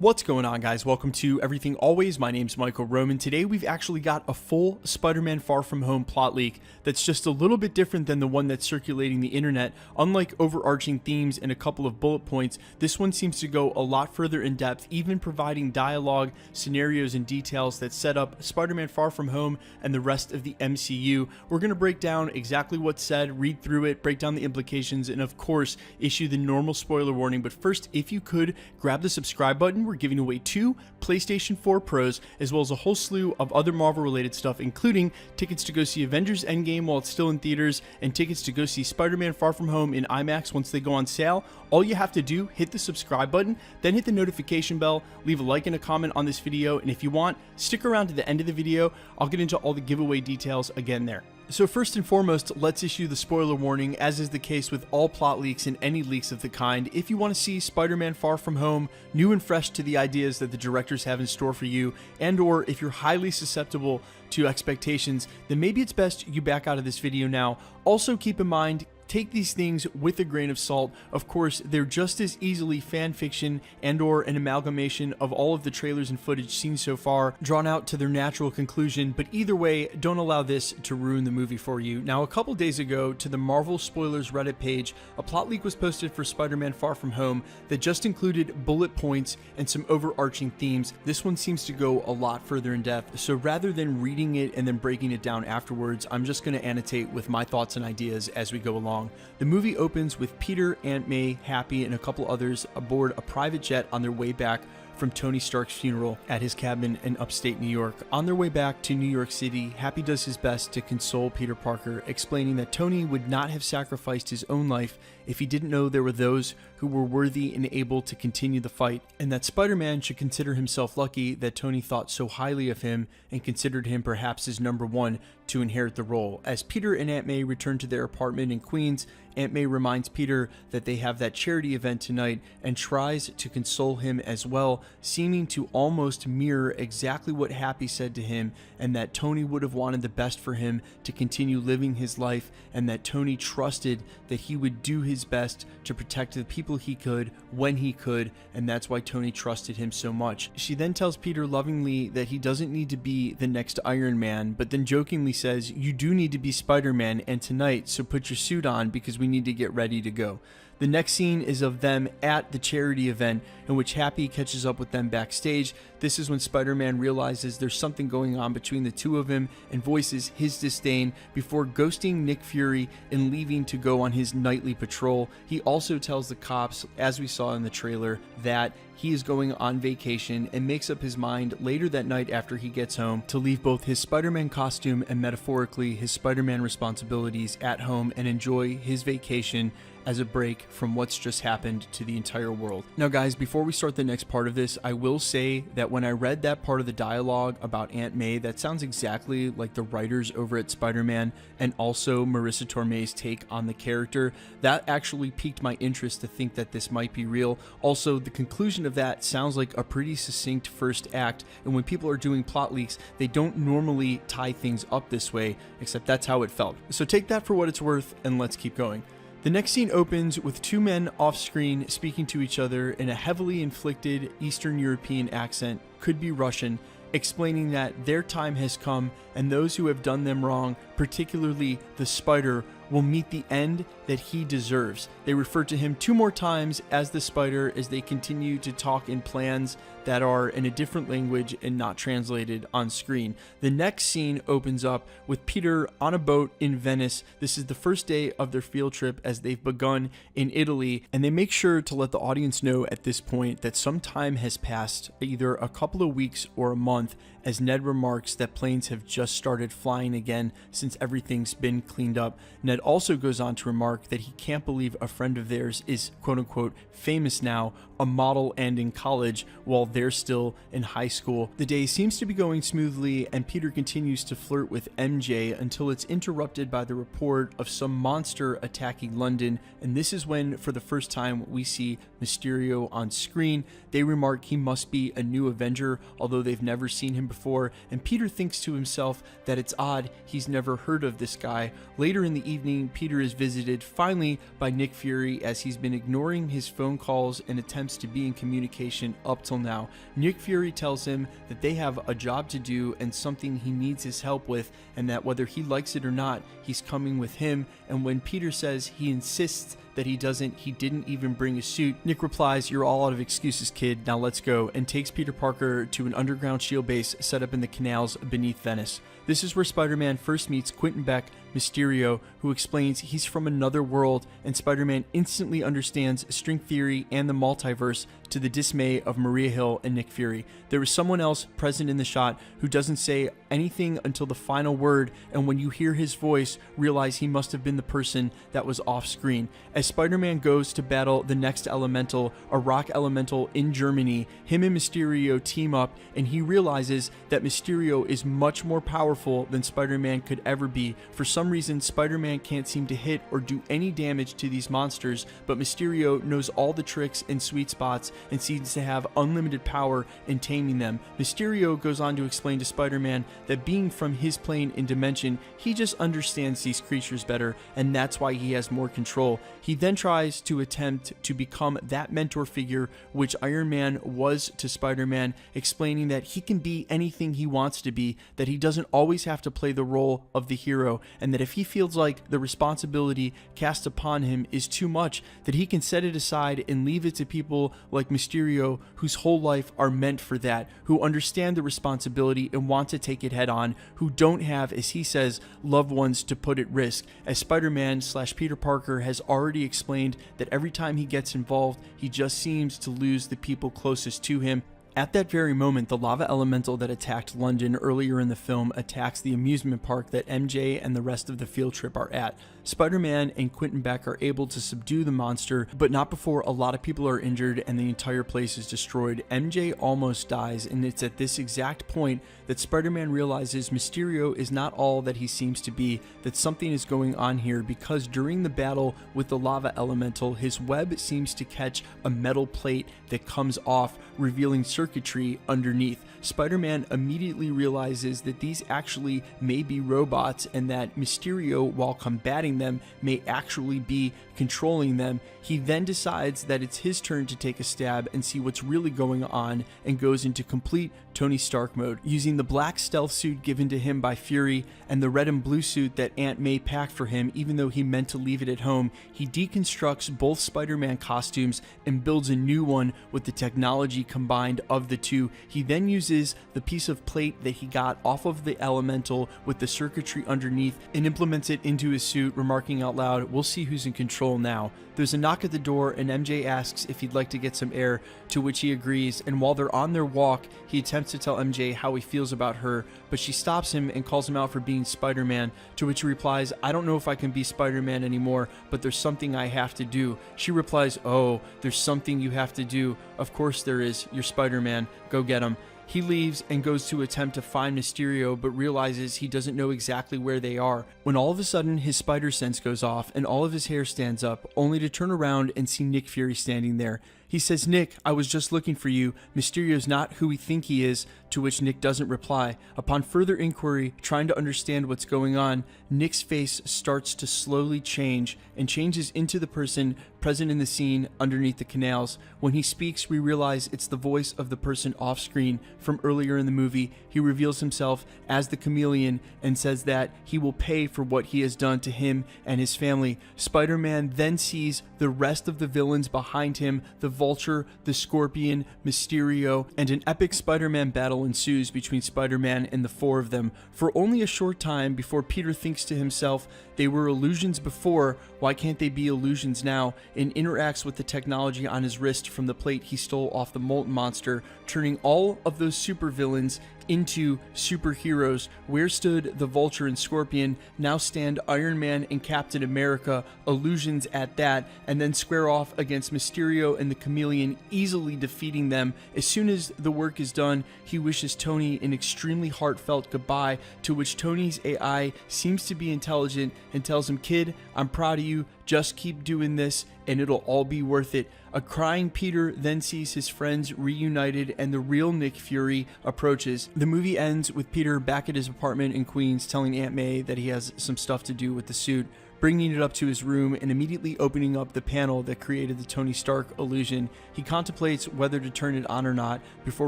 What's going on, guys? Welcome to Everything Always. My name's Michael Roman. Today we've actually got a full Spider-Man Far From Home plot leak that's just a little bit different than the one that's circulating the internet. Unlike overarching themes and a couple of bullet points, this one seems to go a lot further in depth, even providing dialogue, scenarios, and details that set up Spider-Man Far From Home and the rest of the MCU. We're going to break down exactly what's said, read through it, break down the implications, and of course, issue the normal spoiler warning. But first, if you could, grab the subscribe button. We're giving away 2 PlayStation 4 Pros, as well as a whole slew of other Marvel related stuff, including tickets to go see Avengers Endgame while it's still in theaters, and tickets to go see Spider-Man Far From Home in IMAX once they go on sale. All you have to do, hit the subscribe button, then hit the notification bell, leave a like and a comment on this video, and if you want, stick around to the end of the video. I'll get into all the giveaway details again there. So first and foremost, let's issue the spoiler warning, as is the case with all plot leaks and any leaks of the kind. If you want to see Spider-Man Far From Home new and fresh to the ideas that the directors have in store for you, and or if you're highly susceptible to expectations, then maybe it's best you back out of this video now. Also keep in mind, take these things with a grain of salt. Of course, they're just as easily fan fiction and or an amalgamation of all of the trailers and footage seen so far, drawn out to their natural conclusion, but either way, don't allow this to ruin the movie for you. Now, a couple days ago, to the Marvel Spoilers Reddit page, a plot leak was posted for Spider-Man Far From Home that just included bullet points and some overarching themes. This one seems to go a lot further in depth, so rather than reading it and then breaking it down afterwards, I'm just going to annotate with my thoughts and ideas as we go along. The movie opens with Peter, Aunt May, Happy, and a couple others aboard a private jet on their way back from Tony Stark's funeral at his cabin in upstate New York. On their way back to New York City, Happy does his best to console Peter Parker, explaining that Tony would not have sacrificed his own life if he didn't know there were those who were worthy and able to continue the fight, and that Spider-Man should consider himself lucky that Tony thought so highly of him and considered him perhaps his number one to inherit the role. As Peter and Aunt May return to their apartment in Queens, Aunt May reminds Peter that they have that charity event tonight and tries to console him as well, seeming to almost mirror exactly what Happy said to him, and that Tony would have wanted the best for him to continue living his life, and that Tony trusted that he would do his best to protect the people he could when he could, and that's why Tony trusted him so much. She then tells Peter lovingly that he doesn't need to be the next Iron Man, but then jokingly says, "You do need to be Spider-Man, and tonight, so put your suit on because we need to get ready to go." The next scene is of them at the charity event, in which Happy catches up with them backstage. This is when Spider-Man realizes there's something going on between the two of them and voices his disdain before ghosting Nick Fury and leaving to go on his nightly patrol. He also tells the cops, as we saw in the trailer, that he is going on vacation and makes up his mind later that night after he gets home to leave both his Spider-Man costume and metaphorically his Spider-Man responsibilities at home and enjoy his vacation as a break from what's just happened to the entire world. Now guys, before we start the next part of this, I will say that when I read that part of the dialogue about Aunt May, that sounds exactly like the writers over at Spider-Man and also Marissa Tomei's take on the character. That actually piqued my interest to think that this might be real. Also, the conclusion of that sounds like a pretty succinct first act, and when people are doing plot leaks, they don't normally tie things up this way, except that's how it felt. So take that for what it's worth, and let's keep going. The next scene opens with 2 men off screen speaking to each other in a heavily inflected Eastern European accent, could be Russian, explaining that their time has come and those who have done them wrong, particularly the Spider, will meet the end that he deserves. They refer to him 2 more times as the Spider as they continue to talk in plans that are in a different language and not translated on screen. The next scene opens up with Peter on a boat in Venice. This is the first day of their field trip as they've begun in Italy, and they make sure to let the audience know at this point that some time has passed, either a couple of weeks or a month, as Ned remarks that planes have just started flying again since everything's been cleaned up. Ned also goes on to remark that he can't believe a friend of theirs is quote-unquote famous now, a model and in college, while they're still in high school. The day seems to be going smoothly, and Peter continues to flirt with MJ until it's interrupted by the report of some monster attacking London, and this is when, for the first time, we see Mysterio on screen. They remark he must be a new Avenger, although they've never seen him before, and Peter thinks to himself that it's odd he's never heard of this guy. Later in the evening, evening, Peter is visited finally by Nick Fury as he's been ignoring his phone calls and attempts to be in communication up till now. Nick Fury tells him that they have a job to do and something he needs his help with, and that whether he likes it or not, he's coming with him. And when Peter says he insists that he didn't even bring a suit, Nick replies, "You're all out of excuses, kid, now let's go," and takes Peter Parker to an underground shield base set up in the canals beneath Venice. This is where Spider-Man first meets Quentin Beck, Mysterio, who explains he's from another world, and Spider-Man instantly understands string theory and the multiverse, to the dismay of Maria Hill and Nick Fury. There is someone else present in the shot who doesn't say anything until the final word, and when you hear his voice, realize he must have been the person that was off screen. As Spider-Man goes to battle the next elemental, a rock elemental in Germany, him and Mysterio team up, and he realizes that Mysterio is much more powerful than Spider-Man could ever be. For some reason, Spider-Man can't seem to hit or do any damage to these monsters, but Mysterio knows all the tricks and sweet spots and seems to have unlimited power in taming them. Mysterio goes on to explain to Spider-Man that being from his plane and dimension, he just understands these creatures better, and that's why he has more control. He then tries to attempt to become that mentor figure which Iron Man was to Spider-Man, explaining that he can be anything he wants to be, that he doesn't always have to play the role of the hero, and that if he feels like the responsibility cast upon him is too much, that he can set it aside and leave it to people like Mysterio, whose whole life are meant for that, who understand the responsibility and want to take it head on, who don't have, as he says, loved ones to put at risk. As Spider-Man/Peter Parker has already explained that every time he gets involved, he just seems to lose the people closest to him. At that very moment, the lava elemental that attacked London earlier in the film attacks the amusement park that MJ and the rest of the field trip are at. Spider-Man and Quentin Beck are able to subdue the monster, but not before a lot of people are injured and the entire place is destroyed. MJ almost dies, and it's at this exact point that Spider-Man realizes Mysterio is not all that he seems to be, that something is going on here, because during the battle with the lava elemental, his web seems to catch a metal plate that comes off, revealing circuitry underneath. Spider-Man immediately realizes that these actually may be robots, and that Mysterio, while combating them, may actually be controlling them. He then decides that it's his turn to take a stab and see what's really going on, and goes into complete Tony Stark mode, using the black stealth suit given to him by Fury and the red and blue suit that Aunt May packed for him even though he meant to leave it at home. He deconstructs both Spider-Man costumes and builds a new one with the technology combined of the two. He then uses the piece of plate that he got off of the elemental with the circuitry underneath and implements it into his suit, remarking out loud, "We'll see who's in control now." There's a knock at the door, and MJ asks if he'd like to get some air, to which he agrees, and while they're on their walk, he attempts to tell MJ how he feels about her, but she stops him and calls him out for being Spider-Man, to which he replies, "I don't know if I can be Spider-Man anymore, but there's something I have to do." She replies, "Oh, there's something you have to do. Of course there is. You're Spider-Man. Go get him." He leaves and goes to attempt to find Mysterio, but realizes he doesn't know exactly where they are, when all of a sudden his spider sense goes off and all of his hair stands up, only to turn around and see Nick Fury standing there. He says, "Nick, I was just looking for you. Mysterio's not who we think he is," to which Nick doesn't reply. Upon further inquiry, trying to understand what's going on, Nick's face starts to slowly change and changes into the person present in the scene underneath the canals. When he speaks, we realize it's the voice of the person off screen from earlier in the movie. He reveals himself as the Chameleon and says that he will pay for what he has done to him and his family. Spider-Man then sees the rest of the villains behind him, the Vulture, the Scorpion, Mysterio, and an epic Spider-Man battle ensues between Spider-Man and the four of them. For only a short time before Peter thinks to himself, they were illusions before, why can't they be illusions now, and interacts with the technology on his wrist from the plate he stole off the Molten Monster, turning all of those supervillains into superheroes. Where stood the Vulture and Scorpion, now stand Iron Man and Captain America, illusions at that, and then square off against Mysterio and the Chameleon, easily defeating them. As soon as the work is done, he wishes Tony an extremely heartfelt goodbye, to which Tony's AI seems to be intelligent and tells him, "Kid, I'm proud of you, just keep doing this and it'll all be worth it." A crying Peter then sees his friends reunited and the real Nick Fury approaches. The movie ends with Peter back at his apartment in Queens telling Aunt May that he has some stuff to do with the suit. bringing it up to his room and immediately opening up the panel that created the Tony Stark illusion. He contemplates whether to turn it on or not before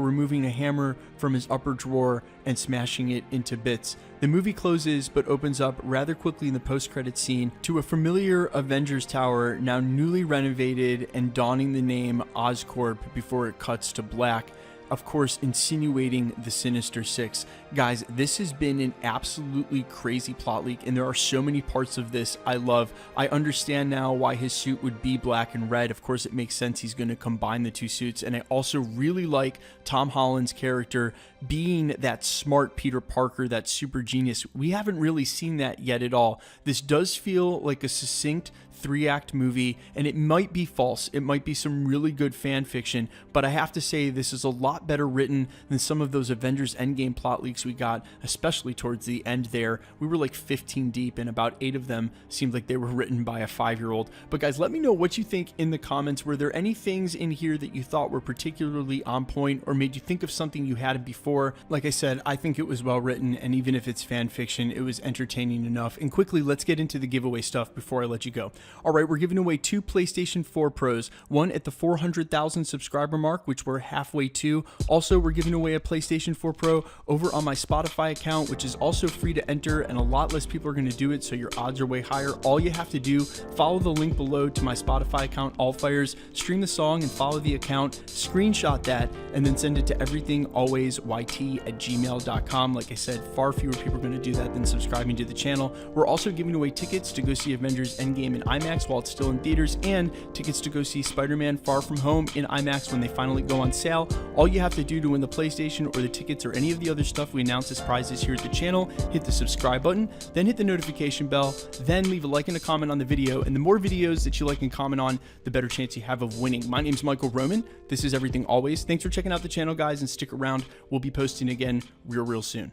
removing a hammer from his upper drawer and smashing it into bits. The movie closes but opens up rather quickly in the post-credit scene to a familiar Avengers Tower, now newly renovated and donning the name Oscorp before it cuts to black, of course insinuating the Sinister Six. Guys, this has been an absolutely crazy plot leak, and there are so many parts of this I love. I understand now why his suit would be black and red. Of course, it makes sense he's going to combine the two suits, and I also really like Tom Holland's character being that smart Peter Parker, that super genius. We haven't really seen that yet at all. This does feel like a succinct 3-act movie, and it might be false. It might be some really good fan fiction, but I have to say this is a lot better written than some of those Avengers Endgame plot leaks we got, especially towards the end there. We were like 15 deep, and about 8 of them seemed like they were written by a 5-year-old. But guys, let me know what you think in the comments. Were there any things in here that you thought were particularly on point or made you think of something you hadn't before? Like I said, I think it was well written, and even if it's fan fiction, it was entertaining enough. And quickly, let's get into the giveaway stuff before I let you go. All right, we're giving away 2 PlayStation 4 Pros, one at the 400,000 subscriber mark, which we're halfway to. Also, we're giving away a PlayStation 4 Pro over on my Spotify account, which is also free to enter, and a lot less people are going to do it, so your odds are way higher. All you have to do, follow the link below to my Spotify account, Allfires, stream the song and follow the account, screenshot that, and then send it to everythingalwaysyt@gmail.com. Like I said, far fewer people are going to do that than subscribing to the channel. We're also giving away tickets to go see Avengers Endgame in IMAX while it's still in theaters, and tickets to go see Spider-Man Far From Home in IMAX when they finally go on sale. All you have to do to win the PlayStation or the tickets or any of the other stuff we announce as prizes here at the channel, hit the subscribe button, then hit the notification bell, then leave a like and a comment on the video, and the more videos that you like and comment on, the better chance you have of winning. My name's Michael Roman. This is Everything Always. Thanks for checking out the channel, guys, and stick around. We'll be posting again real soon.